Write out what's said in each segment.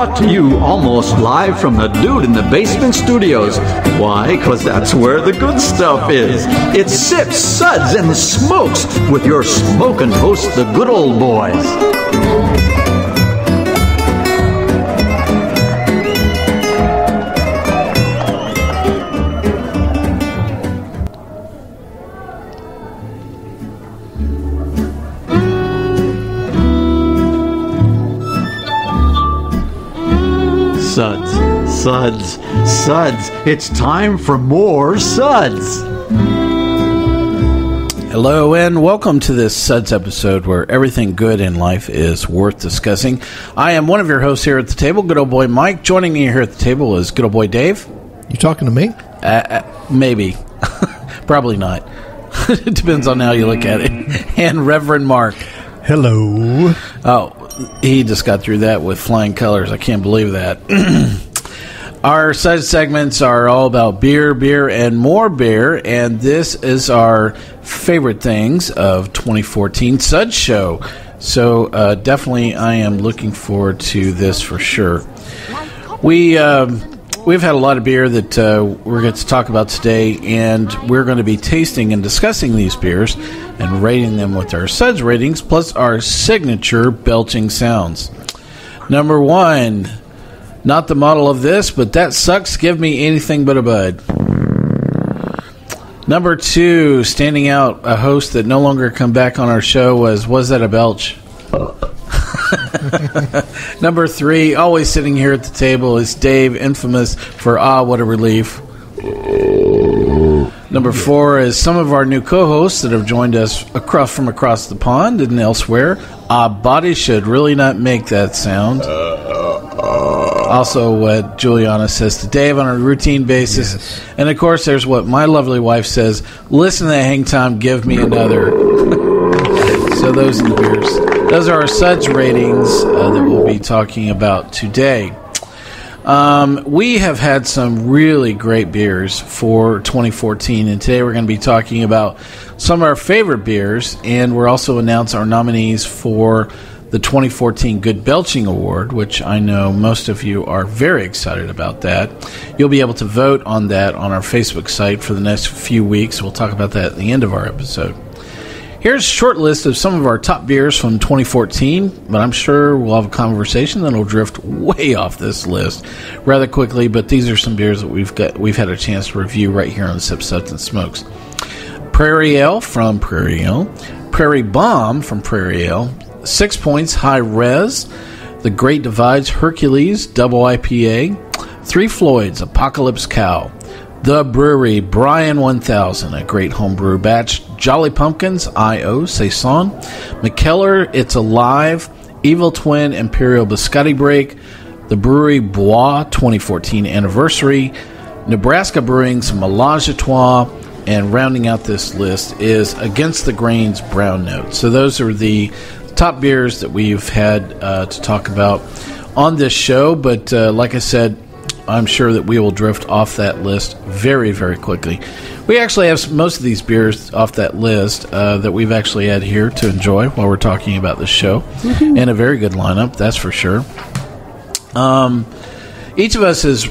brought to you almost live from the Dude in the Basement Studios. Why? Because that's where the good stuff is. It's Sips, Suds, and Smokes with your smoking host, the good old boys. Suds. It's time for more Suds. Hello and welcome to this Suds episode where everything good in life is worth discussing. I am one of your hosts here at the table, good old boy Mike. Joining me here at the table is good old boy Dave. You talking to me? Maybe. Probably not. It depends on how you look at it. And Reverend Mark. Hello. Oh, he just got through that with flying colors. I can't believe that. Our Suds segments are all about beer, and more beer, and this is our favorite things of 2014 Suds show. So definitely I am looking forward to this for sure. We've had a lot of beer that we're going to talk about today, and we're going to be tasting and discussing these beers and rating them with our Suds ratings, plus our signature belching sounds. Number one, not the model of this, but that sucks. Give me anything but a bud. Number two, standing out, a host that no longer come back on our show was that a belch? Number three, always sitting here at the table, is Dave, infamous for what a relief. Number four is some of our new co-hosts that have joined us from across the pond and elsewhere. Body should really not make that sound. Also what Juliana says to Dave on a routine basis. Yes. And of course there's what my lovely wife says, listen to that hang time, give me another. So those are the beers. Those are our Suds ratings that we'll be talking about today. We have had some really great beers for 2014, and today we're going to be talking about some of our favorite beers, and we'll also announce our nominees for the 2014 Good Belching Award, which I know most of you are very excited about that. You'll be able to vote on that on our Facebook site for the next few weeks. We'll talk about that at the end of our episode. Here's a short list of some of our top beers from 2014, but I'm sure we'll have a conversation that'll drift way off this list rather quickly, but these are some beers that we've had a chance to review right here on Sip, Suds, and Smokes. Prairie Ale from Prairie Ale, Prairie Bomb from Prairie Ale, 6 Points High Res, The Great Divides Hercules Double IPA, Three Floyds Apocalypse Cow, The Brewery Brian 1000, a great homebrew batch, Jolly Pumpkins I.O. Saison, McKellar It's Alive, Evil Twin Imperial Biscotti Break, The Brewery Bois 2014 Anniversary, Nebraska Brewing's Mélange à Trois, and rounding out this list is Against the Grain's Brown Note. So those are the top beers that we've had to talk about on this show, but like I said, I'm sure that we will drift off that list very, very quickly. We actually have most of these beers off that list that we've actually had here to enjoy while we're talking about this show, and a very good lineup, that's for sure. Each of us has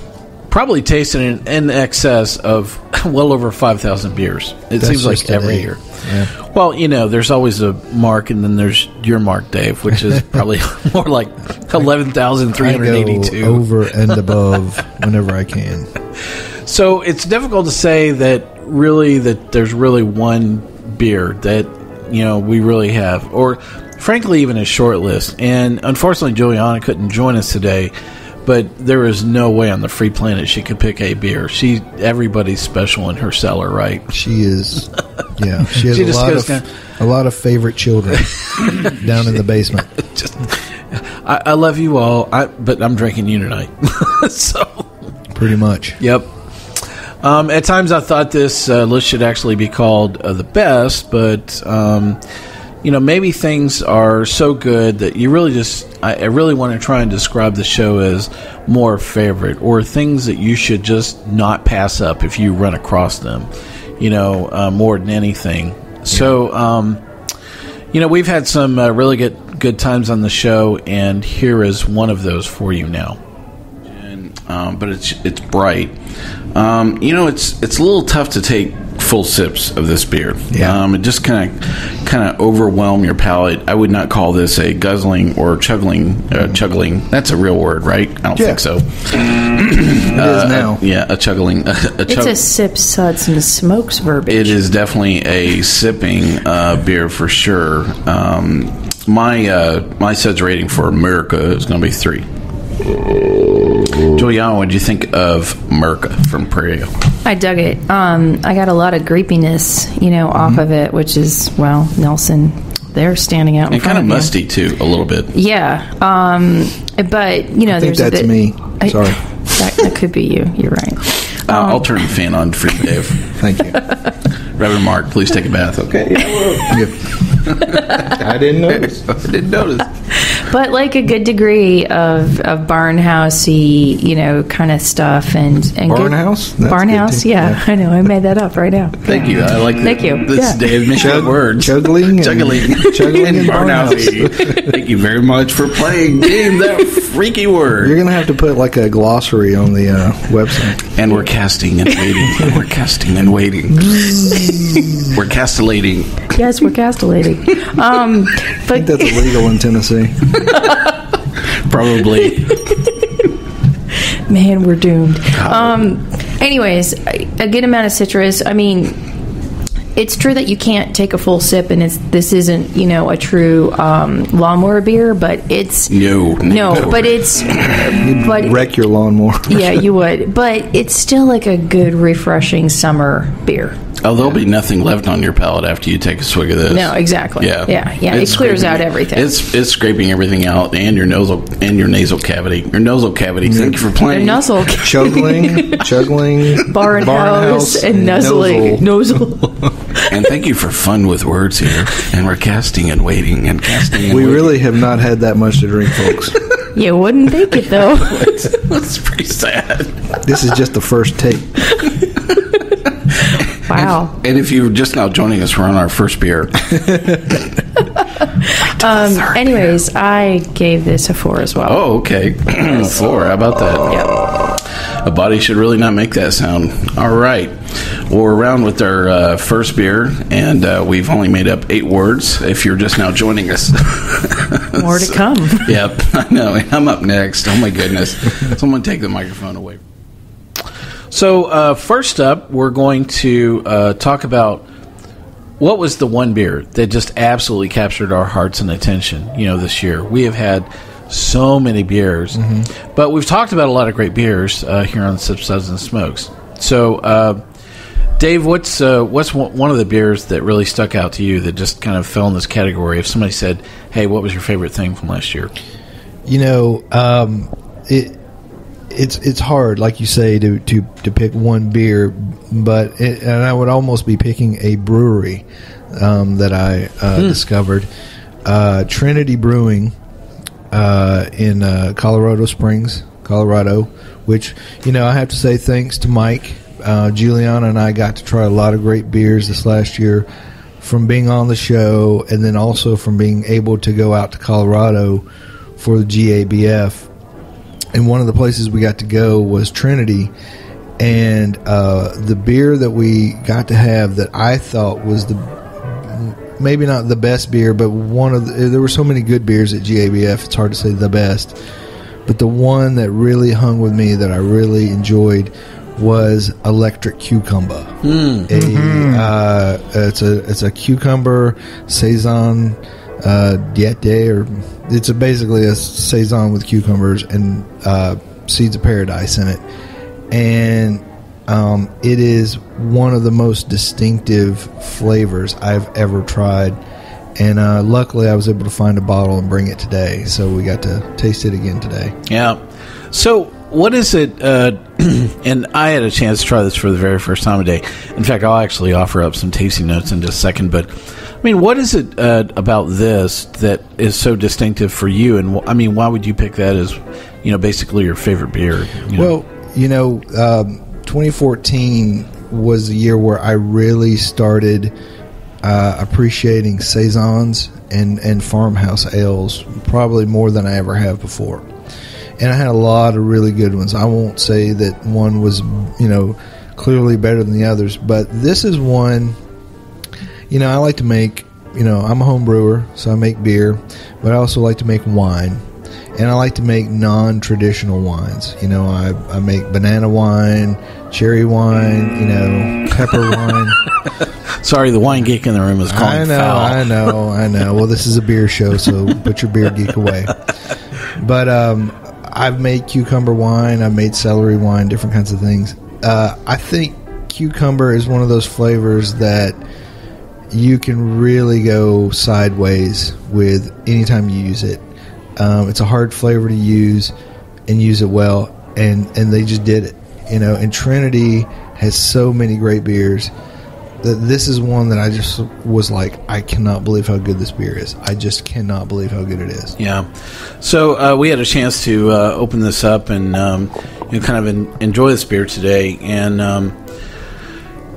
probably tasted in excess of well over 5,000 beers. It seems like every year. Yeah. Well, there's always a mark, and then there's your mark, Dave, which is probably more like 11,382. I go over and above whenever I can. So it's difficult to say that there's really one beer that we really have, or frankly even a short list. And unfortunately, Juliana couldn't join us today. But there is no way on the free planet she could pick a beer. Everybody's special in her cellar, right? She is. Yeah, she has a lot of favorite children down in the basement. I love you all, but I'm drinking you tonight. So pretty much. Yep. At times I thought this list should actually be called the best, but maybe things are so good that you really I really want to try and describe the show as more favorite, or things that you should just not pass up if you run across them, more than anything. So, we've had some really good times on the show, and here is one of those for you now. But it's bright. It's a little tough to take full sips of this beer. Yeah. It just kind of overwhelm your palate. I would not call this a guzzling or chuggling. That's a real word, right? I don't think so. It is now. A chuggling. It's a sip, suds, and smokes verbiage. It is definitely a sipping beer for sure. My suds rating for America is going to be 3. Juliana, what did you think of America from Prairie? I dug it. I got a lot of creepiness, off of it, which is, Nelson, they're standing out in and front kind of of musty, too, a little bit. Yeah. But, I there's think that's me. Sorry. That could be you. You're right. I'll turn the fan on for you, Dave. Thank you. Reverend Mark, please take a bath. Okay. I didn't notice. But like a good degree of barnhousey, kind of stuff, and Barnhouse? Barnhouse, yeah. I know. I made that up right now. Thank you. I like that. Thank you. This Dave Michigan word. Chuggling and barnhousey. Thank you very much for playing that freaky word. You're gonna have to put like a glossary on the website. And we're casting and waiting. We're casting and waiting. We're castellating. Yes, we're castellating. I think that's illegal in Tennessee. Probably. Man, we're doomed. Anyways, a good amount of citrus. I mean, it's true that you can't take a full sip, and this isn't a true lawnmower beer, but it's but it's You'd wreck your lawnmower. Yeah, you would, but it's still like a good, refreshing summer beer. Oh, there'll be nothing left on your palate after you take a swig of this. No, exactly. Yeah. It clears out everything. It's scraping everything out, and your nasal cavity. Your nasal cavity. Thank you for playing. Nuzzle. Chuggling, barnhouse, and nuzzling. Nozzle. And thank you for fun with words here. And we're casting and waiting and casting. And we waiting. really have not had that much to drink, folks. You wouldn't think it, though. That's pretty sad. This is just the first take. Wow. And if you're just now joining us, we're on our first beer. Anyways, I gave this a 4 as well. Oh, okay. 4. How about that? Yep. A body should really not make that sound. All right. Well, we're around with our first beer, and we've only made up 8 words if you're just now joining us. More to come. Yep. I know. I'm up next. Oh, my goodness. Someone take the microphone away. So, first up, we're going to talk about what was the one beer that just absolutely captured our hearts and attention, this year. We have had so many beers, but we've talked about a lot of great beers here on Sips, Suds, and Smokes. So, Dave, what's one of the beers that really stuck out to you that just kind of fell in this category? If somebody said, hey, what was your favorite thing from last year? It's hard, like you say, to pick one beer, and I would almost be picking a brewery that I discovered, Trinity Brewing in Colorado Springs, Colorado. Which I have to say thanks to Mike, Juliana, and I got to try a lot of great beers this last year from being on the show, and then also from being able to go out to Colorado for the GABF. And one of the places we got to go was Trinity, and the beer that we got to have that I thought was maybe not the best beer, but there were so many good beers at GABF, it's hard to say the best, but the one that really hung with me that I really enjoyed was Electric Cucumber. It's a cucumber Saison Diete, or it's basically a Saison with cucumbers and seeds of paradise in it, and it is one of the most distinctive flavors I've ever tried, and luckily I was able to find a bottle and bring it today, so we got to taste it again today. Yeah. So what is it, and I had a chance to try this for the very first time today. In fact, I'll actually offer up some tasting notes in just a second, but I mean, what is it about this that is so distinctive for you? And I mean, why would you pick that as, basically your favorite beer? Well, 2014 was the year where I really started appreciating Saisons and farmhouse ales probably more than I ever have before. And I had a lot of really good ones. I won't say that one was, clearly better than the others, but this is one, I like to make, I'm a home brewer, so I make beer, but I also like to make wine. And I like to make non-traditional wines. I make banana wine, cherry wine, pepper wine. Sorry, the wine geek in the room is calling foul. I know. Well, this is a beer show, so put your beer geek away. But I've made cucumber wine. I've made celery wine, different kinds of things. I think cucumber is one of those flavors that you can really go sideways with anytime you use it. It's a hard flavor to use and use it well, and they just did it. And Trinity has so many great beers that this is one that I just was like, I cannot believe how good this beer is. I just cannot believe how good it is. Yeah. So we had a chance to open this up and kind of enjoy this beer today. And,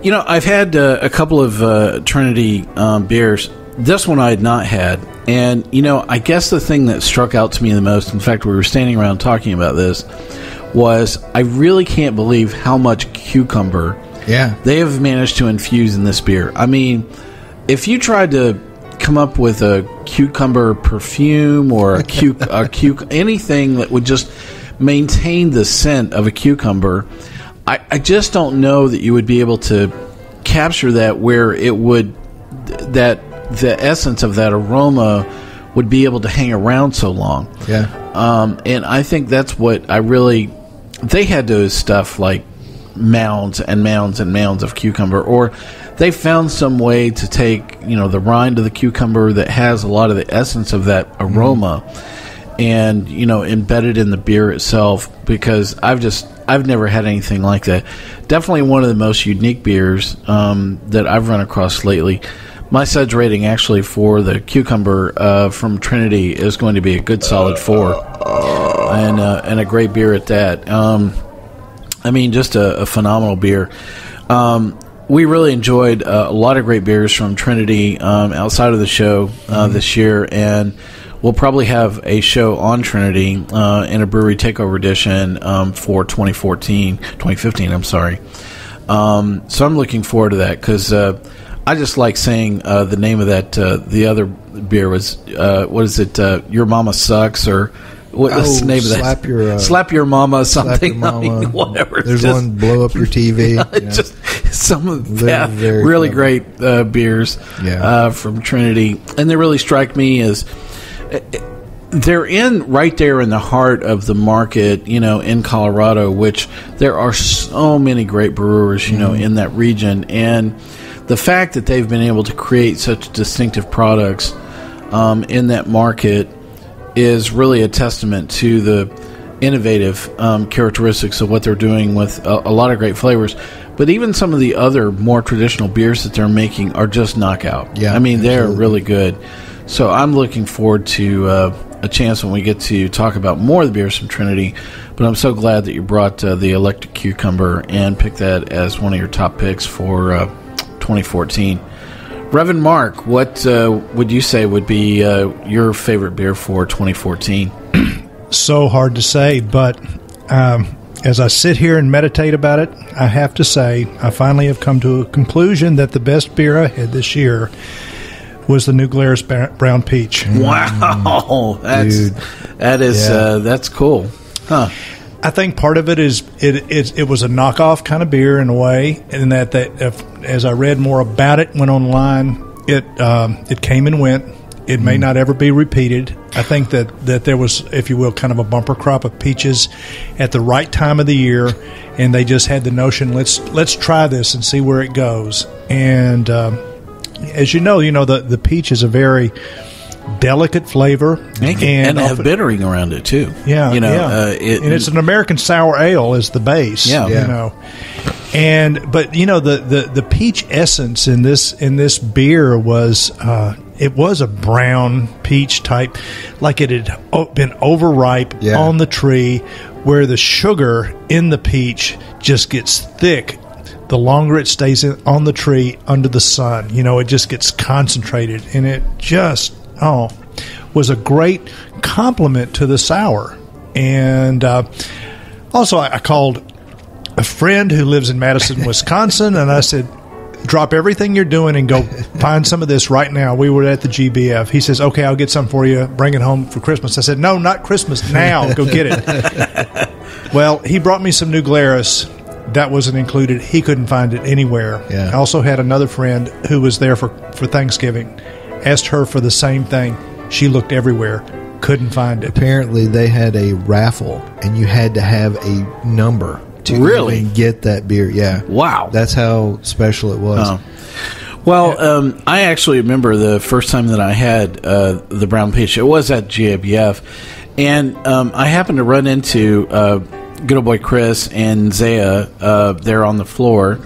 I've had a couple of Trinity beers. This one I had not had. And, I guess the thing that struck out to me the most, in fact, we were standing around talking about this, was I really can't believe how much cucumber they have managed to infuse in this beer. I mean, if you tried to come up with a cucumber perfume or anything that would just maintain the scent of a cucumber, I just don't know that you would be able to capture that where it would, that the essence of that aroma would be able to hang around so long. Yeah. And I think that's what they had to stuff like mounds and mounds and mounds of cucumber, or they found some way to take, the rind of the cucumber that has a lot of the essence of that aroma and, embed it in the beer itself, because I've never had anything like that. Definitely one of the most unique beers that I've run across lately. My Suds rating actually for the cucumber from Trinity is going to be a good solid 4, and a great beer at that. Just a phenomenal beer. We really enjoyed a lot of great beers from Trinity outside of the show this year, and we'll probably have a show on Trinity in a Brewery Takeover edition for 2015. I'm sorry. So I'm looking forward to that, because I just like saying the name of that. The other beer was, what is it? Your Mama Sucks, or what's the name of that? Slap Your Mama something. Slap Your Mama. Whatever. There's just one, Blow Up Your TV. Just some of that really great beers from Trinity. And they really strike me as they're right there in the heart of the market, in Colorado, which there are so many great brewers, in that region. And the fact that they've been able to create such distinctive products in that market is really a testament to the innovative characteristics of what they're doing with a lot of great flavors. But even some of the other more traditional beers that they're making are just knockout. Yeah, they're really good. So I'm looking forward to a chance when we get to talk about more of the beers from Trinity. But I'm so glad that you brought the Electric Cucumber and picked that as one of your top picks for 2014. Reverend Mark, what would you say would be your favorite beer for 2014? So hard to say, but as I sit here and meditate about it, I have to say I finally have come to a conclusion that the best beer I had this year was the new Glarus Brown Peach. Wow, that's cool, huh? I think part of it is it was a knockoff kind of beer in a way, and that as I read more about it, went online, it came and went. It may not ever be repeated. I think that there was, if you will, kind of a bumper crop of peaches at the right time of the year, and they just had the notion, let's try this and see where it goes. And as you know, the peach is a very delicate flavor, and have bittering around it too. Yeah, and it's an American sour ale as the base. But the peach essence in this beer was it was a brown peach type, like it had been overripe on the tree, where the sugar in the peach just gets thick. the longer it stays on the tree under the sun. It just gets concentrated, and it just was a great compliment to the sour. And also, I called a friend who lives in Madison, Wisconsin, and I said, drop everything you're doing and go find some of this right now. We were at the GBF. He says, okay, I'll get some for you. Bring it home for Christmas. I said, no, not Christmas. Now. Go get it. Well, he brought me some new Glarus. That wasn't included. He couldn't find it anywhere. Yeah. I also had another friend who was there for Thanksgiving. Asked her for the same thing. She looked everywhere. Couldn't find it. Apparently, they had a raffle, and you had to have a number to even get that beer. Yeah. Wow. That's how special it was. Well, I actually remember the first time that I had the brown peach. It was at GABF, and I happened to run into good old boy Chris and Zaya there on the floor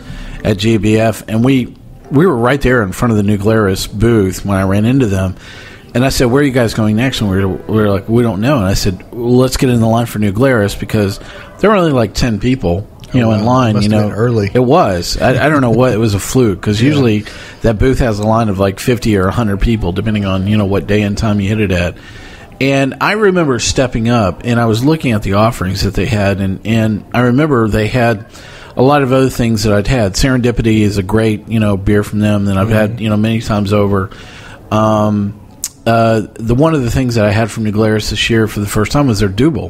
at GABF, and we were right there in front of the New Glarus booth when I ran into them. And I said, where are you guys going next? And we were like, we don't know. And I said, well, let's get in the line for New Glarus, because there were only like 10 people, in line. Must have been early. It was. I don't know what. It was a fluke, because usually that booth has a line of like 50 or 100 people, depending on, what day and time you hit it at. And I remember stepping up, and I was looking at the offerings that they had, and I remember they had a lot of other things that I'd had. Serendipity is a great, beer from them that I've had, many times over. One of the things that I had from New Glarus this year for the first time was their Double,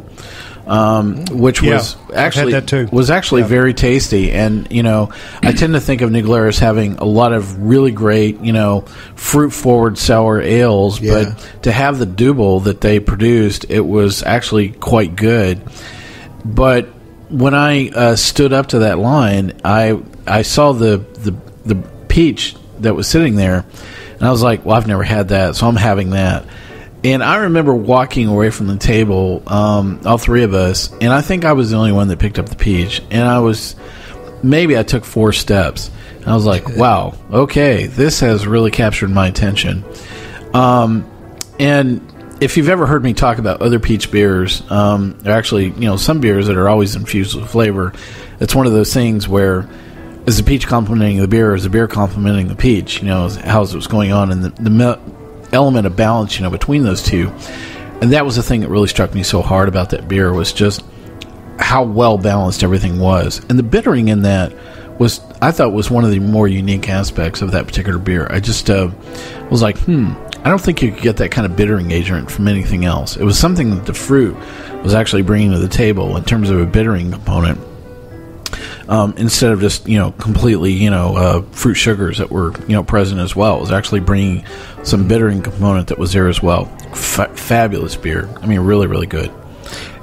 which was actually very tasty. And I tend to think of New Glarus having a lot of really great fruit forward sour ales, but to have the Double that they produced, it was actually quite good. But when I stood up to that line, I saw the peach that was sitting there. And I was like, well, I've never had that, so I'm having that. And I remember walking away from the table, all three of us, and I think I was the only one that picked up the peach. And I took 4 steps. And I was like, wow, okay, this has really captured my attention. And if you've ever heard me talk about other peach beers, there are actually, some beers that are always infused with flavor. It's one of those things where, is the peach complementing the beer, or is the beer complementing the peach? How's what's going on, and the element of balance, between those two. And that was the thing that really struck me so hard about that beer, was just how well balanced everything was. And the bittering in that I thought was one of the more unique aspects of that particular beer. I just was like, I don't think you could get that kind of bittering agent from anything else. It was something that the fruit was actually bringing to the table in terms of a bittering component. Instead of just completely fruit sugars that were present as well. It was actually bringing some bittering component that was there as well. Fabulous beer. I mean, really, really good.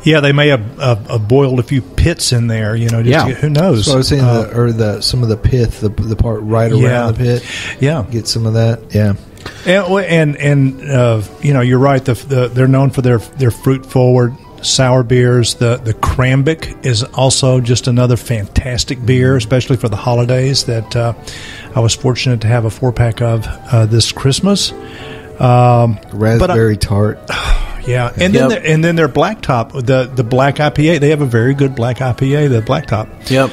Yeah, they may have boiled a few pits in there. Who knows? So I was saying some of the pith, the part right around the pit. Yeah, get some of that. Yeah. And you're right. They're known for their fruit forward sour beers. The Krambic is also just another fantastic beer, especially for the holidays, that I was fortunate to have a 4-pack of this Christmas. Raspberry tart. Yeah, and then their Blacktop, the black IPA. They have a very good black IPA, the Blacktop. Yep.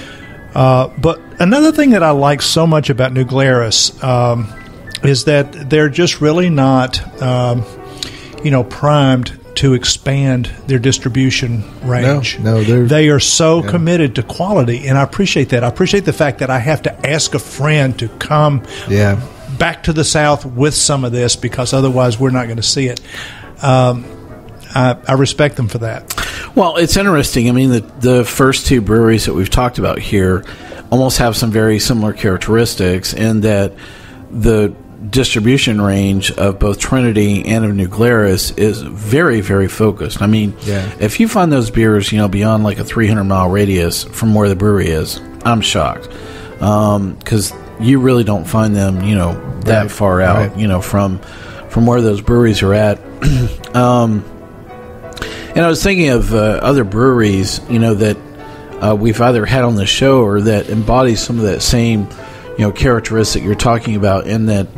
But another thing that I like so much about New Glarus is that they're just really not, primed to expand their distribution range. No, they are so committed to quality, and I appreciate that. I appreciate the fact that I have to ask a friend to come back to the South with some of this, because otherwise we're not going to see it. I respect them for that. Well, it's interesting. I mean, the first 2 breweries that we've talked about here almost have some very similar characteristics, in that the distribution range of both Trinity and of New Glarus is very, very focused. I mean, if you find those beers, beyond like a 300-mile radius from where the brewery is, I'm shocked, because you really don't find them, that far out, from where those breweries are at. And I was thinking of other breweries, that we've either had on the show or that embody some of that same characteristic you're talking about, in that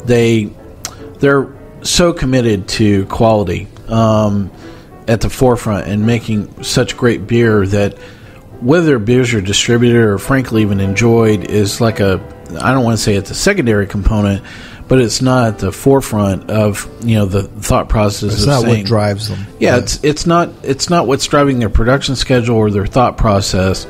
they're so committed to quality at the forefront and making such great beer that whether beers are distributed or frankly even enjoyed is like I don't want to say it's a secondary component, but it's not at the forefront of the thought process. It's not what drives them. Yeah, it's not what's driving their production schedule or their thought process.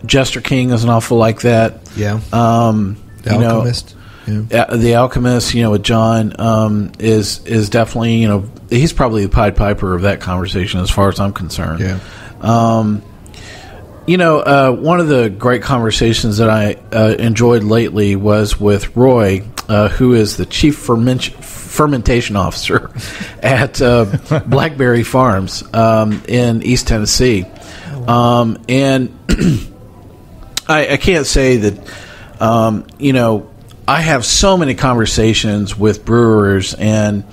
Jester King is an awful like that. Yeah. The Alchemist. The Alchemist, with John, is definitely, he's probably the Pied Piper of that conversation as far as I'm concerned. Yeah. One of the great conversations that I enjoyed lately was with Roy, who is the chief fermentation officer at Blackberry Farms in East Tennessee. And I can't say that, I have so many conversations with brewers, and,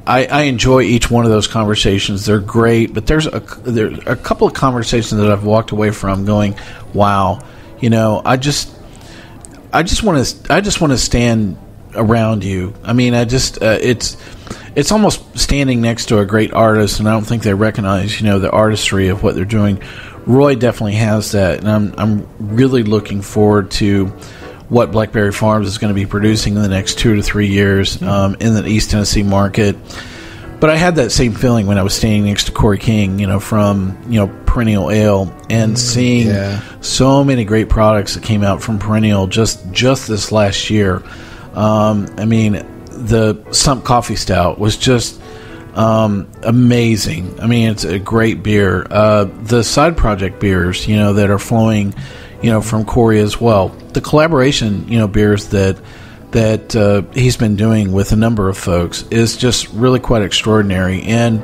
I enjoy each one of those conversations. They're great, but there's a couple of conversations that I've walked away from going, wow, I just want to stand around you. I mean, it's almost standing next to a great artist, and I don't think they recognize, the artistry of what they're doing. Roy definitely has that, and I'm really looking forward to what Blackberry Farms is going to be producing in the next 2 to 3 years in the East Tennessee market. But I had that same feeling when I was standing next to Corey King, from Perennial Ale, and seeing so many great products that came out from Perennial just this last year. I mean, the Stump Coffee Stout was just amazing. I mean, it's a great beer. The side project beers, that are flowing, from Corey as well. The collaboration, beers that he's been doing with a number of folks is just really quite extraordinary. And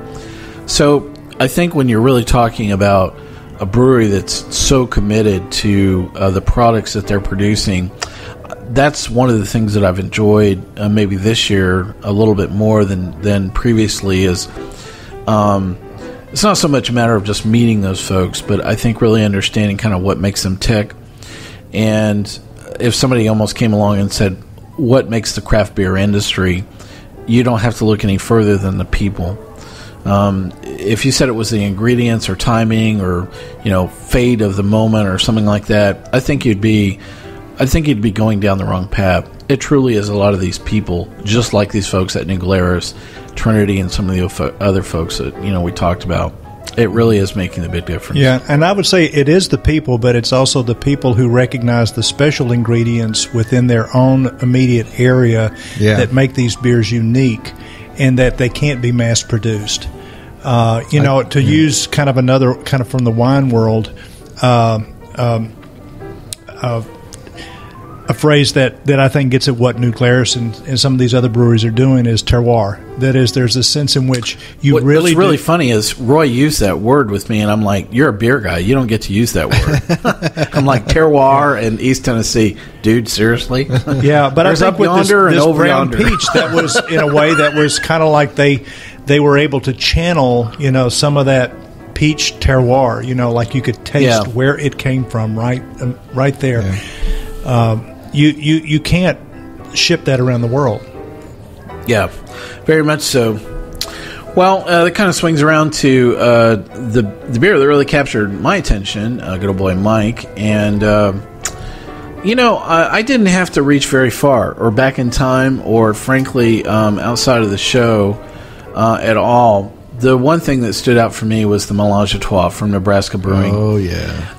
so I think when you're really talking about a brewery that's so committed to the products that they're producing, that's one of the things that I've enjoyed maybe this year a little bit more than previously is it's not so much a matter of just meeting those folks, but I think really understanding kind of what makes them tick. And if somebody almost came along and said, what makes the craft beer industry, you don't have to look any further than the people. If you said it was the ingredients or timing or fate of the moment or something like that, I think you'd be going down the wrong path. It truly is a lot of these people, just like these folks at New Glarus, Trinity, and some of the other folks that we talked about. It really is making a big difference. Yeah, and I would say it is the people, but it's also the people who recognize the special ingredients within their own immediate area that make these beers unique, and that they can't be mass produced. Use kind of another kind of from the wine world. A phrase that I think gets at what New Glarus and some of these other breweries are doing is terroir. That is, there's a sense in which what's really funny is Roy used that word with me, and I'm like, you're a beer guy. You don't get to use that word. I'm like, terroir and East Tennessee. Dude, seriously? Yeah, but there's I think up with yonder this and over brown yonder. peach, that was, in a way, that was kind of like they were able to channel, some of that peach terroir, like you could taste where it came from right there. Yeah. You can't ship that around the world. Yeah, very much so. Well, that kind of swings around to the beer that really captured my attention, good old boy Mike. And, I didn't have to reach very far or back in time or, frankly, outside of the show at all. The one thing that stood out for me was the Mélange from Nebraska Brewing. Oh, yeah.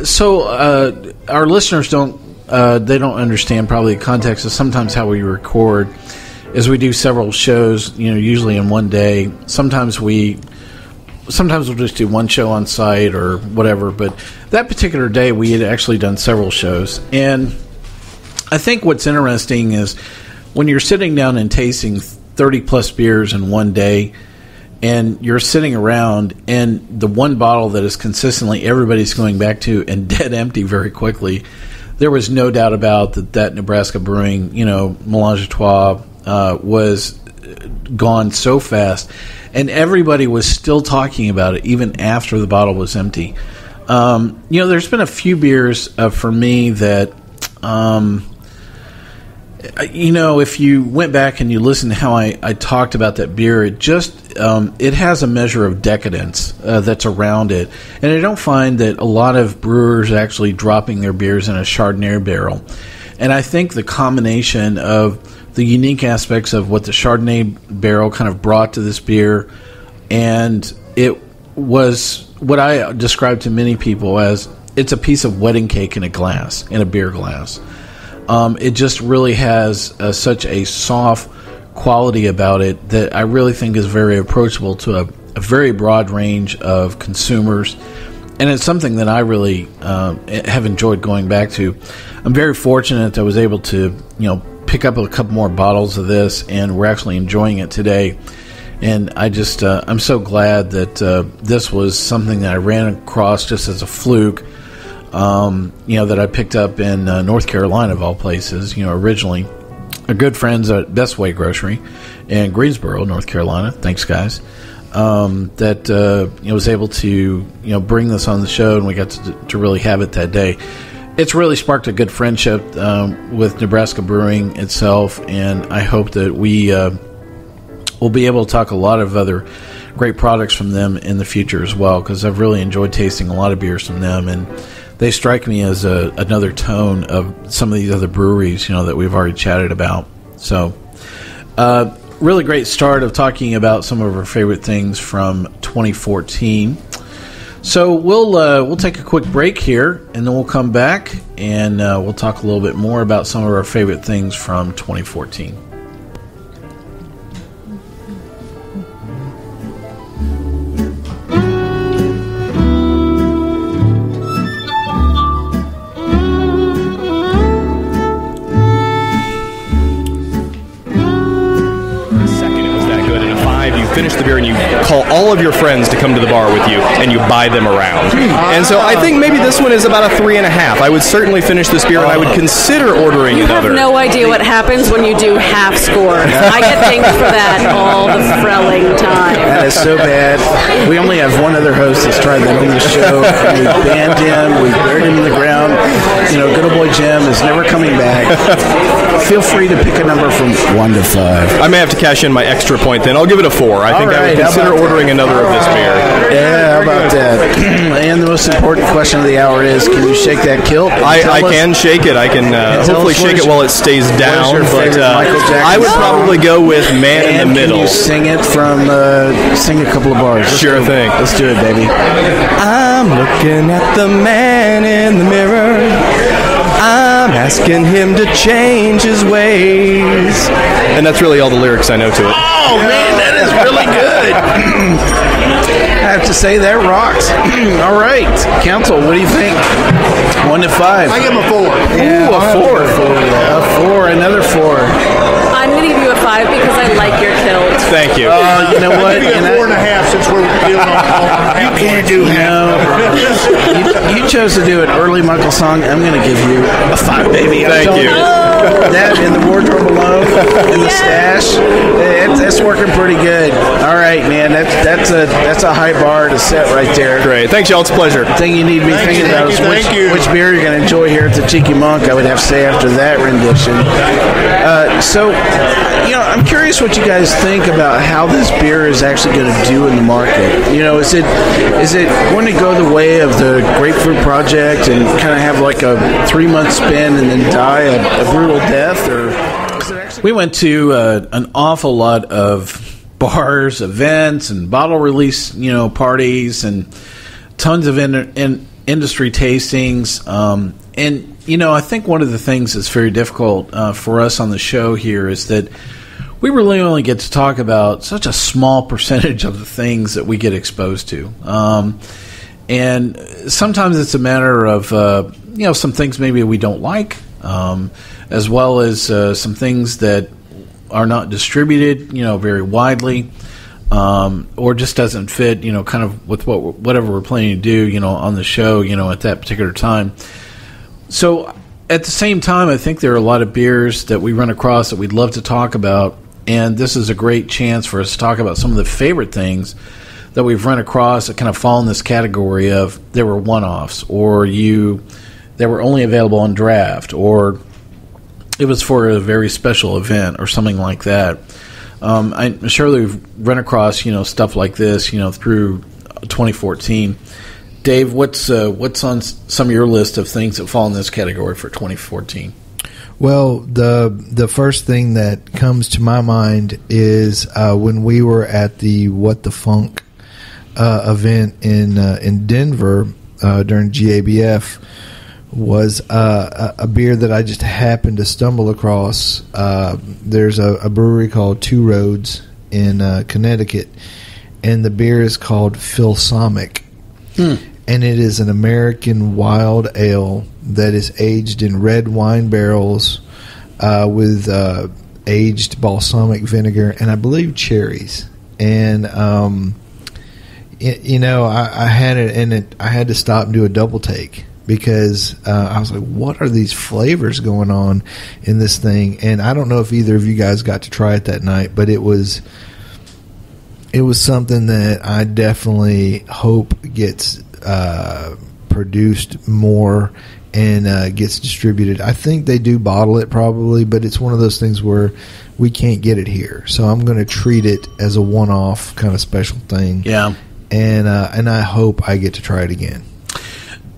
So our listeners don't understand probably the context of sometimes how we record is we do several shows, usually in one day. Sometimes we'll just do one show on site or whatever, but that particular day we had actually done several shows. And I think what's interesting is when you're sitting down and tasting 30 plus beers in one day, and you're sitting around, and the one bottle that is consistently everybody's going back to and dead empty very quickly, there was no doubt about that Nebraska Brewing, Mélange was gone so fast. And everybody was still talking about it even after the bottle was empty. There's been a few beers for me that... if you went back and you listened to how I talked about that beer, it just it has a measure of decadence that's around it. And I don't find that a lot of brewers are actually dropping their beers in a Chardonnay barrel. And I think the combination of the unique aspects of what the Chardonnay barrel kind of brought to this beer, and it was what I describe to many people as it's a piece of wedding cake in a glass, in a beer glass. It just really has such a soft quality about it that I really think is very approachable to a very broad range of consumers. And it's something that I really have enjoyed going back to. I'm very fortunate that I was able to, pick up a couple more bottles of this, and we're actually enjoying it today. And I just, I'm so glad that this was something that I ran across just as a fluke, that I picked up in North Carolina, of all places, originally. Our good friends at Best Way Grocery in Greensboro, North Carolina. Thanks, guys. That was able to, bring this on the show, and we got to really have it that day. It's really sparked a good friendship with Nebraska Brewing itself, and I hope that we'll be able to talk a lot of other great products from them in the future as well, because I've really enjoyed tasting a lot of beers from them, and they strike me as another tone of some of these other breweries, that we've already chatted about. So, really great start of talking about some of our favorite things from 2014. So we'll take a quick break here, and then we'll come back, and we'll talk a little bit more about some of our favorite things from 2014. Finish the beer and you call all of your friends to come to the bar with you and you buy them around. And so I think maybe this one is about a 3.5. I would certainly finish this beer and I would consider ordering another. You have no idea what happens when you do half scores. I get dinged for that all the frelling time. That is so bad. We only have one other host that's tried that on the show. We banned him. We buried him in the ground. Good old boy Jim is never coming back. Feel free to pick a number from 1 to 5. I may have to cash in my extra point then. I'll give it a 4. I think I would consider ordering another of this beer. Yeah, how about that? And the most important question of the hour is, can you shake that kilt? I can shake it. I can hopefully shake it while it stays down. But I would probably go with Man in the Middle. Can you sing it from, sing a couple of bars? Sure thing. Let's do it, baby. I'm looking at the man in the mirror. I'm asking him to change his ways. And that's really all the lyrics I know to it. Oh, man, that is really good. I have to say, that rocks. All right. Council, what do you think? 1 to 5. I give him a 4. Yeah, ooh, a 4. A 4, another 4. I'm going to give you a 5 because I like your kilt. Thank you. You know what? I'll give you a 4.5 since we're dealing on you can't do you chose to do an early Michael song. I'm going to give you a 5, baby. Thank you. That and the wardrobe alone and the stash, that's working pretty good. All right, man. That's a high bar to set right there. Great. Thanks, y'all. It's a pleasure. The thing you need to be thinking about is which beer you're going to enjoy here at the Cheeky Monk, I would have to say, after that rendition. I'm curious what you guys think about how this beer is actually going to do in the market. Is it going to go the way of the Grapefruit Project and kind of have like a 3-month spin and then die a brutal death, or is it actually? We went to an awful lot of bars, events, and bottle release, parties, and tons of industry tastings. I think one of the things that's very difficult for us on the show here is that we really only get to talk about such a small percentage of the things that we get exposed to. And sometimes it's a matter of, some things maybe we don't like, as well as some things that are not distributed, very widely, or just doesn't fit, kind of with whatever we're planning to do, on the show, at that particular time. So at the same time, I think there are a lot of beers that we run across that we'd love to talk about, and this is a great chance for us to talk about some of the favorite things that we've run across that kind of fall in this category of there were one-offs, or they were only available on draft, or it was for a very special event or something like that. I'm sure we've run across, stuff like this, through 2014. Dave, what's on some of your list of things that fall in this category for 2014? Well, the first thing that comes to my mind is when we were at the What the Funk event in Denver during GABF, was a beer that I just happened to stumble across. There's a brewery called Two Roads in Connecticut, and the beer is called Philsamic. And it is an American wild ale that is aged in red wine barrels with aged balsamic vinegar and I believe cherries. And I had it, and I had to stop and do a double take because I was like, what are these flavors going on in this thing? And I don't know if either of you guys got to try it that night, but it was something that I definitely hope gets produced more and gets distributed. I think they do bottle it probably, but it's one of those things where we can't get it here. So I'm going to treat it as a one-off kind of special thing. Yeah. And I hope I get to try it again.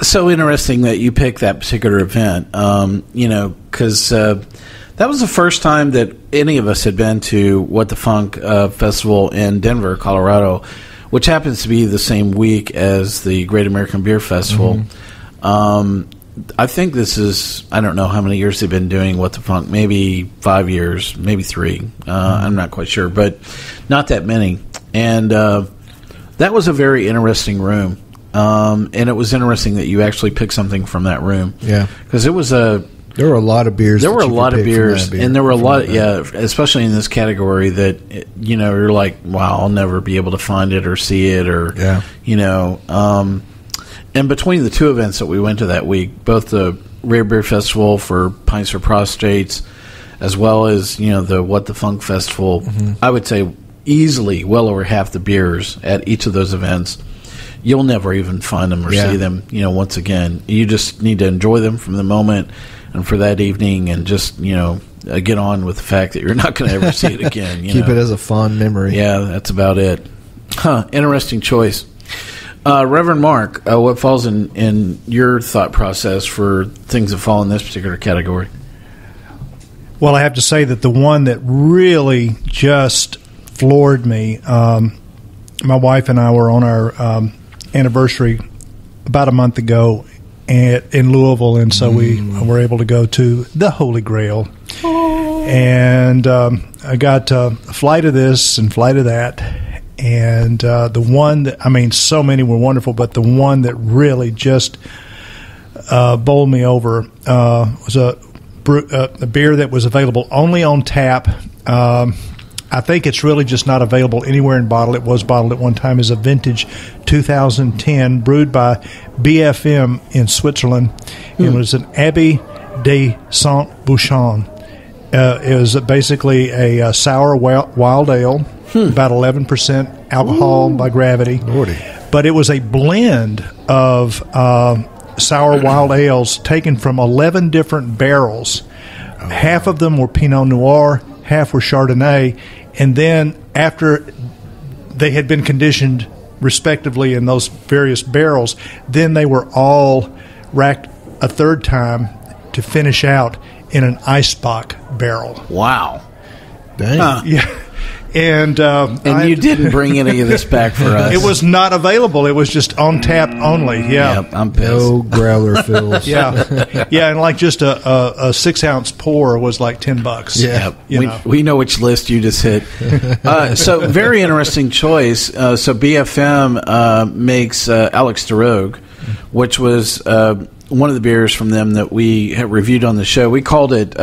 So interesting that you picked that particular event, because that was the first time that any of us had been to What the Funk Festival in Denver, Colorado, which happens to be the same week as the Great American Beer Festival. I think this is, I don't know how many years they've been doing What the Funk, maybe 5 years, maybe 3. I'm not quite sure, but not that many. And that was a very interesting room. And it was interesting that you actually picked something from that room. Yeah. Because it was there were a lot of beers. There were a lot of beers, and there were a lot, especially in this category that, you're like, wow, I'll never be able to find it or see it or, and between the two events that we went to that week, both the Rare Beer Festival for Pints for Prostrates, as well as, the What the Funk Festival, I would say easily well over half the beers at each of those events, you'll never even find them or see them, once again. You just need to enjoy them from the moment and for that evening and just, get on with the fact that you're not going to ever see it again. Keep it as a fond memory. Yeah, that's about it. Interesting choice. Reverend Mark, what falls in your thought process for things that fall in this particular category? Well, I have to say that the one that really just floored me, my wife and I were on our anniversary about a month ago in Louisville, and so we were able to go to the Holy Grail. And I got a flight of this and flight of that. And the one that, so many were wonderful, but the one that really just bowled me over was a beer that was available only on tap. I think it's really just not available anywhere in bottle. It was bottled at one time as a vintage 2010, brewed by BFM in Switzerland. It was an Abbaye de Saint-Bouchon. It was basically a sour wild ale, about 11% alcohol by gravity. Lordy. But it was a blend of sour wild ales taken from 11 different barrels. Half of them were Pinot Noir, half were Chardonnay, and then after they had been conditioned respectively in those various barrels, then they were all racked a third time to finish out in an Eisbach barrel. Wow. Dang. Yeah. And you didn't bring any of this back for us. It was not available. It was just on tap only. Yeah. Yep, I'm pissed. No growler fills. Yeah. Yeah, and like just a 6-ounce pour was like $10. Yeah. We know which list you just hit. So very interesting choice. So BFM makes Alex de Rogue, which was one of the beers from them that we have reviewed on the show. We called it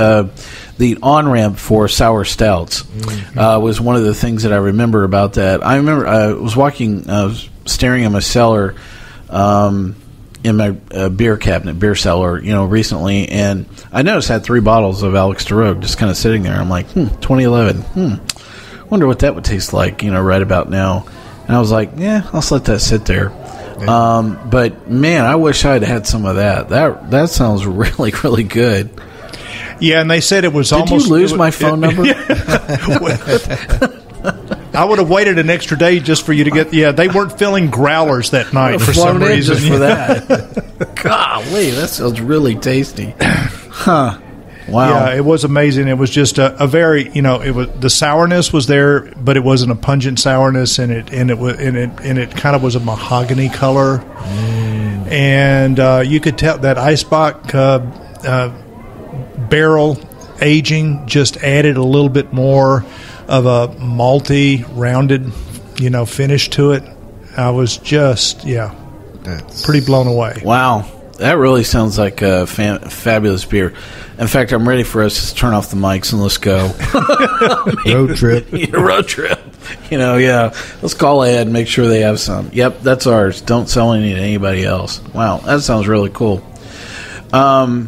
the on-ramp for sour stouts. Was one of the things that I remember about that. I remember I was staring at my cellar in my beer cellar, recently, and I noticed I had 3 bottles of Alex de Rogue just kind of sitting there. I'm like, 2011, wonder what that would taste like, right about now. And I was like, yeah, I'll just let that sit there. But man, I wish I had had some of that. That sounds really, really good. Yeah, and they said it was Did almost... you lose my phone number? I would have waited an extra day just for you to get... Yeah, they weren't filling growlers that night for some reason. Just for that. Golly, that sounds really tasty. Huh. Wow. Yeah, it was amazing. It was just a very, it was, the sourness was there, but it wasn't a pungent sourness, and it kind of was a mahogany color. And you could tell that Eisbach barrel aging just added a little bit more of a malty, rounded, finish to it. I was just, pretty blown away. Wow. That really sounds like a fabulous beer. In fact, I'm ready for us to turn off the mics and let's go. Road trip. Road trip. Let's call ahead and make sure they have some. Yep, that's ours. Don't sell any to anybody else. Wow, that sounds really cool. I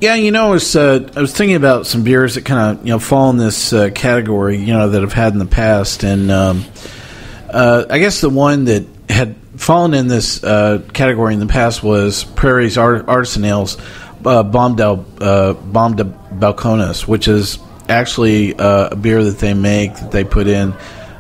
was thinking about some beers that kind of, fall in this category, that I've had in the past. And I guess the one that had fallen in this category in the past was Prairie's Artisan Ales Bomb de Balcones, which is actually a beer that they make that they put in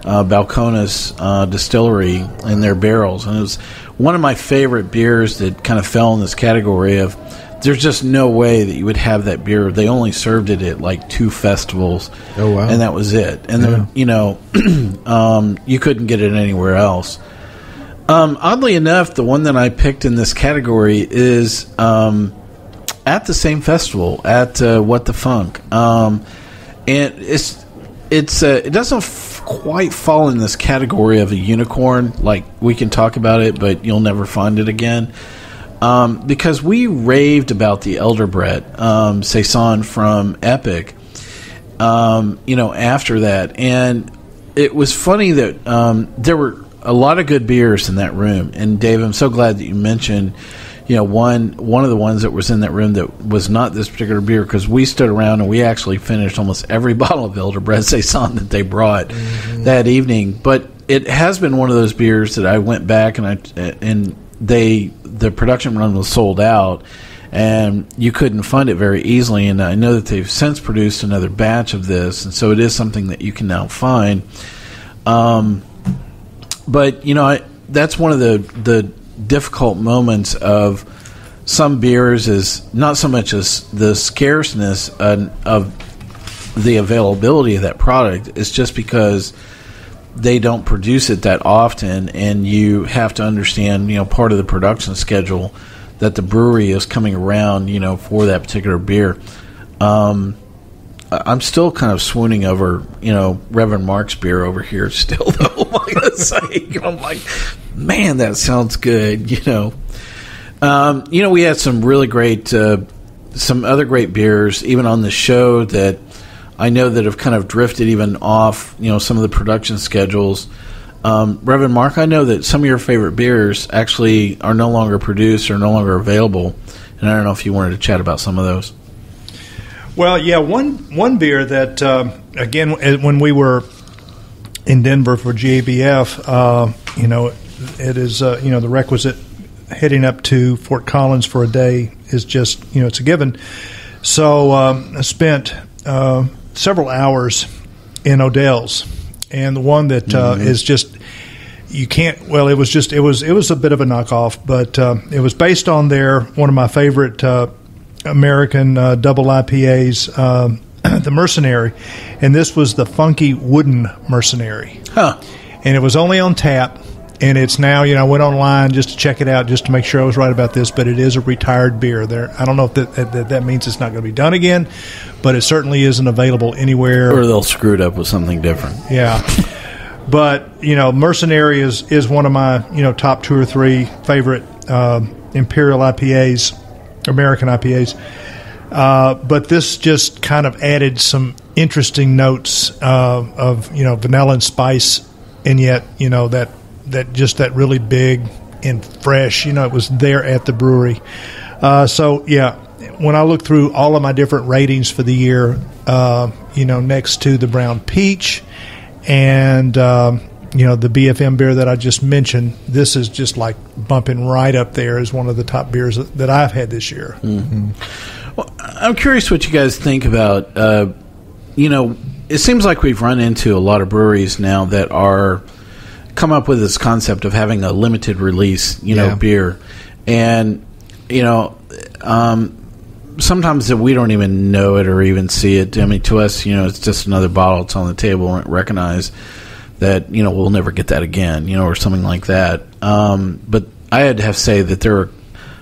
Balcones Distillery in their barrels. And it was one of my favorite beers that kind of fell in this category of there's just no way that you would have that beer. They only served it at like 2 festivals. Oh, wow. And that was it. And then, you couldn't get it anywhere else. Oddly enough, the one that I picked in this category is at the same festival at What the Funk, and it doesn't quite fall in this category of a unicorn. Like we can talk about it, but you'll never find it again because we raved about the Elderbrett Saison from Epic. After that, and it was funny that there were a lot of good beers in that room. And Dave, I'm so glad that you mentioned, one of the ones that was in that room that was not this particular beer, because we stood around and we actually finished almost every bottle of Elderbrett Saison that they brought that evening. But it has been one of those beers that I went back and the production run was sold out, and you couldn't find it very easily. And I know that they've since produced another batch of this, and so it is something that you can now find. But, that's one of the difficult moments of some beers is not so much as the scarceness of the availability of that product. It's just because they don't produce it that often, and you have to understand, part of the production schedule that the brewery is coming around, for that particular beer. I'm still kind of swooning over, Reverend Mark's beer over here still, though. I'm like, man, that sounds good, we had some really great, some other great beers, even on the show that I know that have kind of drifted even off, some of the production schedules. Reverend Mark, I know that some of your favorite beers actually are no longer produced or no longer available, and I don't know if you wanted to chat about some of those. Well, yeah, one beer that, again, when we were in Denver for GABF, it is, the requisite heading up to Fort Collins for a day is just, it's a given. So I spent several hours in Odell's, and the one that is just, you can't, well, it was a bit of a knockoff, but it was based on one of my favorite American double IPAs, the Mercenary, and this was the Funky Wooden Mercenary. Huh. And it was only on tap, and it's now, I went online just to check it out, just to make sure I was right about this, but it is a retired beer. I don't know if that means it's not going to be done again, but it certainly isn't available anywhere. Or they'll screw it up with something different. Yeah. But, Mercenary is one of my, top 2 or 3 favorite Imperial IPAs, American IPAs. But this just kind of added some interesting notes of vanilla and spice, and yet that really big and fresh. It was there at the brewery. So yeah, when I look through all of my different ratings for the year, next to the Brown Peach and the BFM beer that I just mentioned, this is just like bumping right up there as one of the top beers that I've had this year. Mm-hmm. Well, I'm curious what you guys think about, it seems like we've run into a lot of breweries now that are come up with this concept of having a limited release, beer. And, sometimes that we don't even know it or even see it. I mean, to us, it's just another bottle. It's on the table and recognize that, we'll never get that again, or something like that. But I had to have to say that there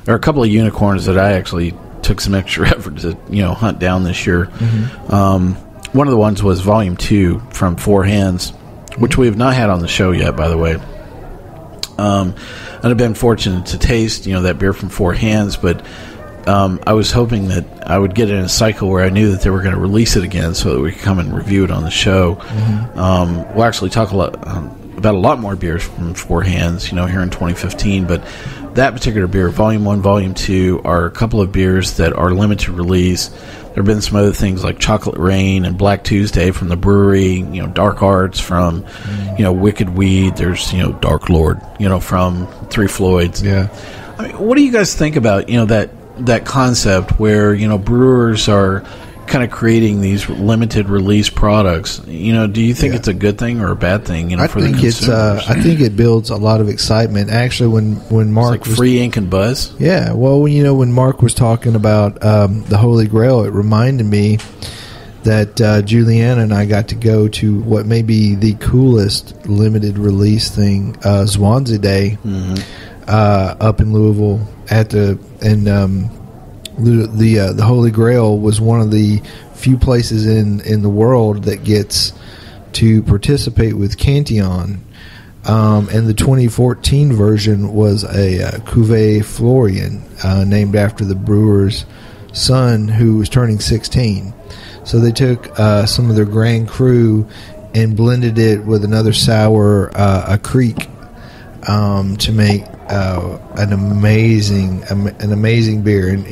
are a couple of unicorns that I actually took some extra effort to, hunt down this year. Mm-hmm. One of the ones was Volume 2 from Four Hands, which we have not had on the show yet, by the way. And I've been fortunate to taste, that beer from Four Hands, but I was hoping that I would get in a cycle where I knew that they were going to release it again so that we could come and review it on the show. Mm-hmm. We'll actually talk about a lot more beers from Four Hands, here in 2015, but that particular beer, Volume 1, Volume 2, are a couple of beers that are limited release. There have been some other things like Chocolate Rain and Black Tuesday from the Brewery, Dark Arts from, Wicked Weed. There's, Dark Lord, from Three Floyds. Yeah. I mean, what do you guys think about, that concept where, brewers are kind of creating these limited release products? Do you think it's a good thing or a bad thing, for the consumers? I think it builds a lot of excitement. Actually, when Mark it's like free ink and buzz. Yeah, well, when Mark was talking about the Holy Grail, it reminded me that Juliana and I got to go to what may be the coolest limited release thing, Swansea Day, up in Louisville the Holy Grail was one of the few places in the world that gets to participate with Cantillon. And the 2014 version was a Cuvée Florian, named after the brewer's son who was turning 16. So they took some of their Grand Cru and blended it with another sour, a Creek, to make an amazing beer. And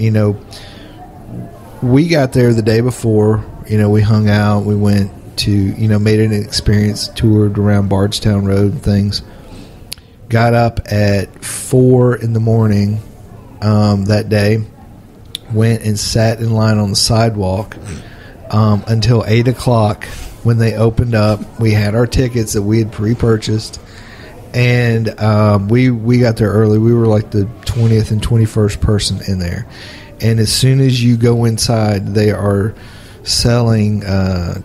we got there the day before. We hung out. We went to made an experience, toured around Bardstown Road and things. Got up at 4 a.m. That day. Went and sat in line on the sidewalk until 8 o'clock when they opened up. We had our tickets that we had pre-purchased. And we got there early. We were like the 20th and 21st person in there. And as soon as you go inside, they are selling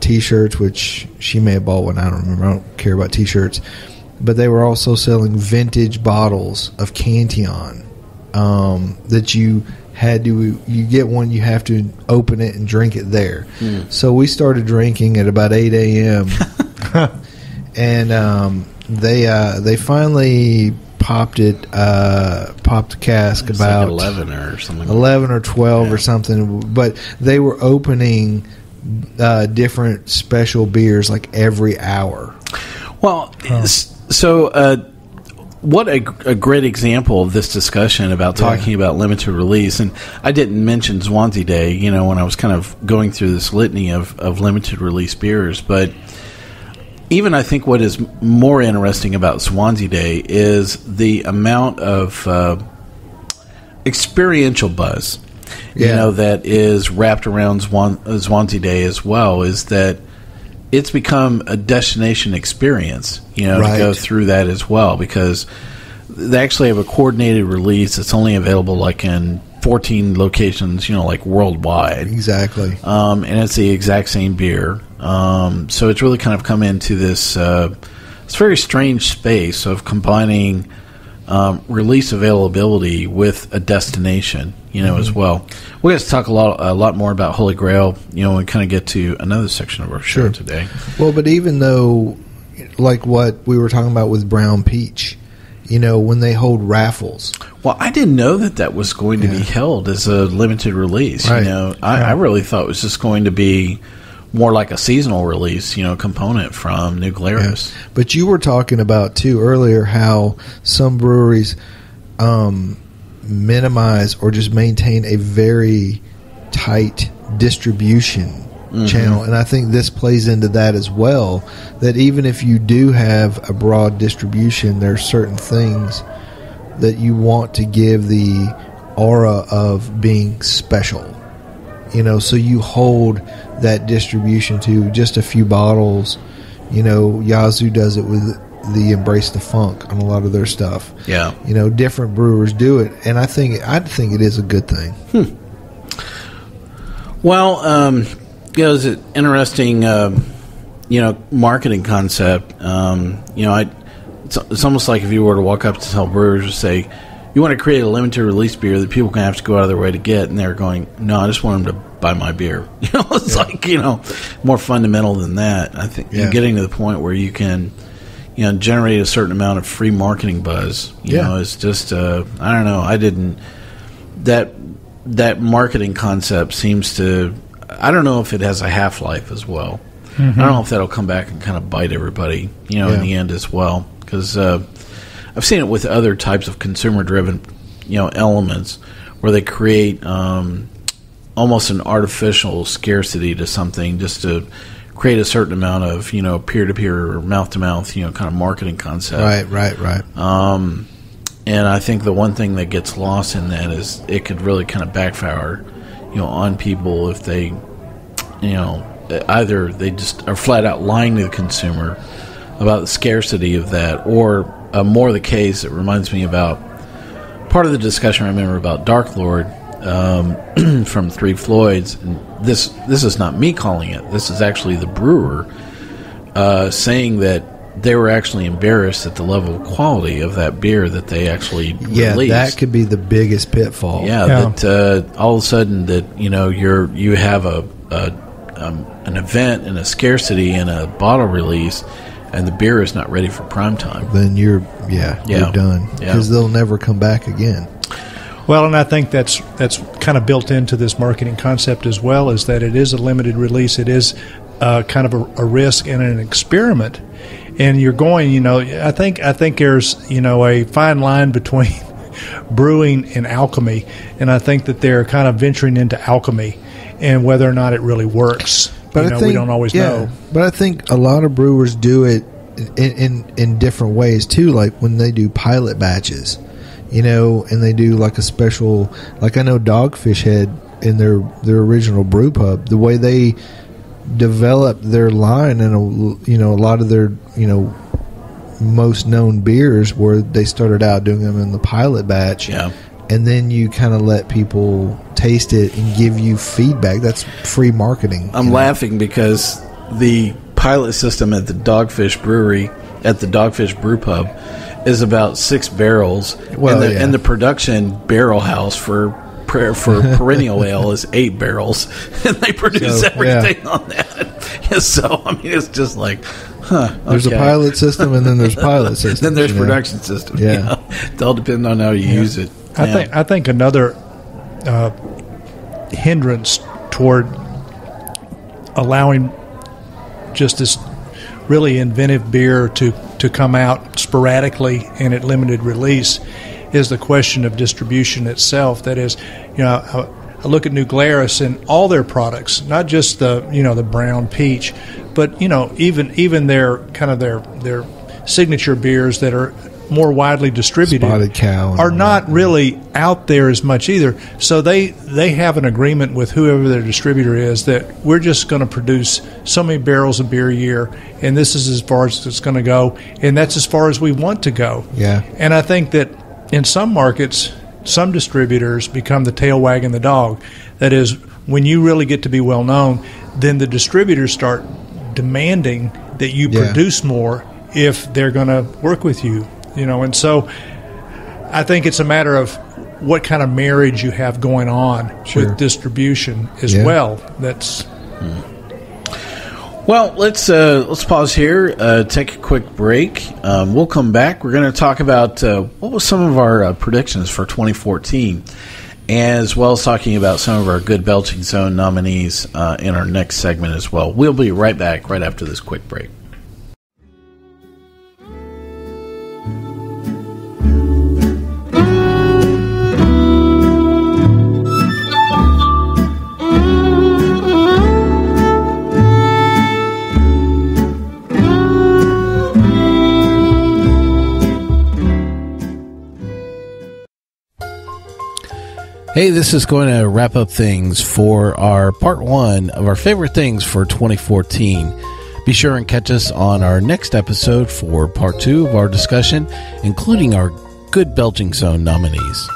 T-shirts, which she may have bought one. I don't remember. I don't care about T-shirts. But they were also selling vintage bottles of Cantillon that you had to. You get one, you have to open it and drink it there. So we started drinking at about 8 a.m. And they finally popped the cask about like 11 or something. 11 or 12 or something. But they were opening different special beers like every hour. Well, so what a great example of this discussion about talking about limited release. And I didn't mention Swansea Day, when I was kind of going through this litany of limited release beers, but even I think what is more interesting about Swansea Day is the amount of experiential buzz, that is wrapped around Swansea Day as well, is that it's become a destination experience, to go through that as well, because they actually have a coordinated release that's only available like in 14 locations, like worldwide. Exactly. And it's the exact same beer. So it's really kind of come into this it's very strange space of combining release availability with a destination, as well. We're going to talk a lot more about Holy Grail, when we kind of get to another section of our show today. Well, but even though, like what we were talking about with Brown Peach, when they hold raffles. Well, I didn't know that was going to be held as a limited release. Right. I really thought it was just going to be more like a seasonal release, component from New Glarus. Yeah. But you were talking about, too, earlier how some breweries minimize or just maintain a very tight distribution channel. And I think this plays into that as well, that even if you do have a broad distribution, there are certain things that you want to give the aura of being special. so you hold that distribution to just a few bottles. Yazoo does it with the Embrace the Funk on a lot of their stuff. Yeah. Different brewers do it, and I think it is a good thing. Well, it's an interesting, marketing concept. It's almost like if you were to walk up to tell brewers and say, you want to create a limited release beer that people can have to go out of their way to get, and they're going, no, I just want them to buy my beer. It's like, more fundamental than that. I think you're getting to the point where you can, generate a certain amount of free marketing buzz. It's just, I don't know. That marketing concept seems to, I don't know if it has a half-life as well. Mm-hmm. I don't know if that'll come back and kind of bite everybody, in the end as well. Because I've seen it with other types of consumer-driven, elements where they create almost an artificial scarcity to something just to create a certain amount of, peer-to-peer or mouth-to-mouth, kind of marketing concept. Right. And I think the one thing that gets lost in that is it could really kind of backfire, on people if they, either they just are flat out lying to the consumer about the scarcity of that, or more the case, it reminds me about part of the discussion I remember about Dark Lord from Three Floyds. And this is not me calling it. This is actually the brewer saying that they were actually embarrassed at the level of quality of that beer that they actually released. That could be the biggest pitfall. That all of a sudden that you have an event and a scarcity and a bottle release, and the beer is not ready for prime time. Then you're done, because they'll never come back again. Well, and I think that's kind of built into this marketing concept as well, is that it is a limited release. It is kind of a risk and an experiment. And you're going, I think there's, a fine line between brewing and alchemy, and I think that they're kind of venturing into alchemy, and whether or not it really works, but I think, we don't always know. But I think a lot of brewers do it in different ways too, like when they do pilot batches, and they do like a special, like I know Dogfish Head in their original brew pub, the way they developed their line and a lot of their most known beers, where they started out doing them in the pilot batch, and then you kind of let people taste it and give you feedback. That's free marketing. I'm laughing because the pilot system at the Dogfish Brewery, at the Dogfish Brew Pub, is about 6 barrels, and the production barrel house for perennial ale is 8 barrels, and they produce everything on that. So I mean, it's just like, there's a pilot system, and then there's pilot system, then there's production system. It all depends on how you use it. I think another hindrance toward allowing just this really inventive beer to come out sporadically and at limited release is the question of distribution itself. That is, I look at New Glarus and all their products, not just the brown peach, but even their kind of their signature beers that are more widely distributed, Spotted Cow, are not really out there as much either. So they have an agreement with whoever their distributor is that we're just going to produce so many barrels of beer a year, and this is as far as it's going to go, and that's as far as we want to go. And I think that in some markets, some distributors become the tail wagging the dog. That is, when you really get to be well known, then the distributors start demanding that you produce more if they're going to work with you. And so I think it's a matter of what kind of marriage you have going on with distribution as well. That's well. Let's pause here, take a quick break. We'll come back. We're going to talk about what was some of our predictions for 2014, as well as talking about some of our Good Belching Zone nominees in our next segment as well. We'll be right back right after this quick break. Hey, this is going to wrap up things for our part 1 of our favorite things for 2014. Be sure and catch us on our next episode for part 2 of our discussion, including our Good Belching Zone nominees.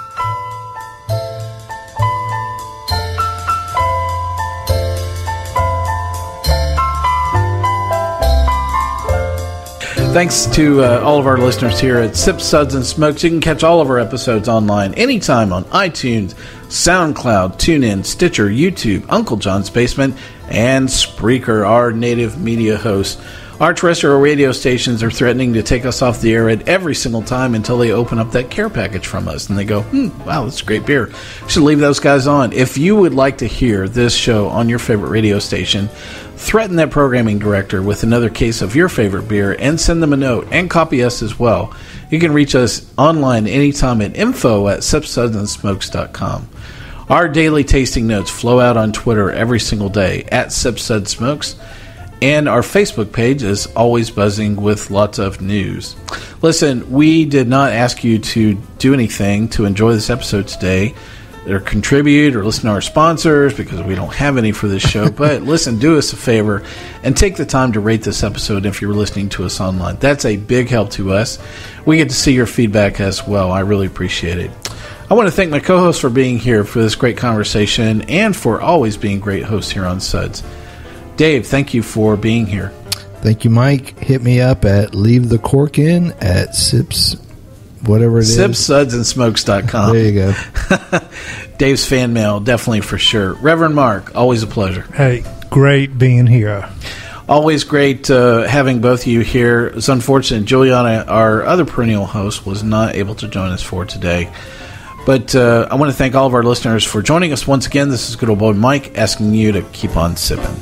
Thanks to all of our listeners here at Sips, Suds, and Smokes. You can catch all of our episodes online anytime on iTunes, SoundCloud, TuneIn, Stitcher, YouTube, Uncle John's Basement, and Spreaker, our native media host. Our terrestrial radio stations are threatening to take us off the air at every single time until they open up that care package from us. And they go, wow, that's great beer. We should leave those guys on. If you would like to hear this show on your favorite radio station, threaten that programming director with another case of your favorite beer and send them a note and copy us as well. You can reach us online anytime at info@sipsudsandsmokes.com. Our daily tasting notes flow out on Twitter every single day at SipSudSmokes, and our Facebook page is always buzzing with lots of news. Listen, we did not ask you to do anything to enjoy this episode today, or contribute or listen to our sponsors, because we don't have any for this show. But listen, do us a favor and take the time to rate this episode if you're listening to us online. That's a big help to us. We get to see your feedback as well. I really appreciate it. I want to thank my co-hosts for being here for this great conversation and for always being great hosts here on Suds. Dave, thank you for being here. Thank you, Mike. Hit me up at Leave the Cork In at Sips, whatever it is. SipSudsAndSmokes.com. There you go. Dave's fan mail, definitely for sure. Reverend Mark, always a pleasure. Hey, great being here. Always great having both of you here. It's unfortunate Juliana, our other perennial host, was not able to join us for today. But I want to thank all of our listeners for joining us once again. This is good old boy Mike asking you to keep on sipping.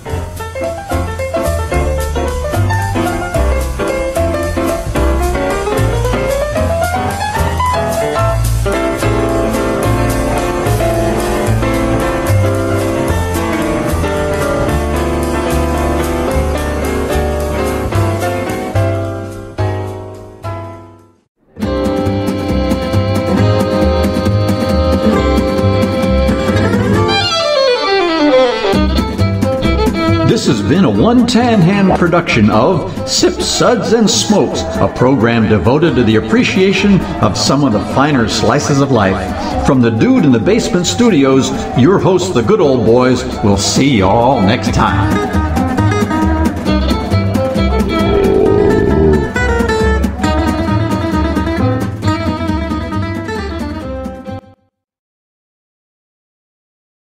This has been a one-tan hand production of Sips, Suds, and Smokes, a program devoted to the appreciation of some of the finer slices of life. From the Dude in the Basement Studios, your hosts, the Good Old Boys, will see you all next time.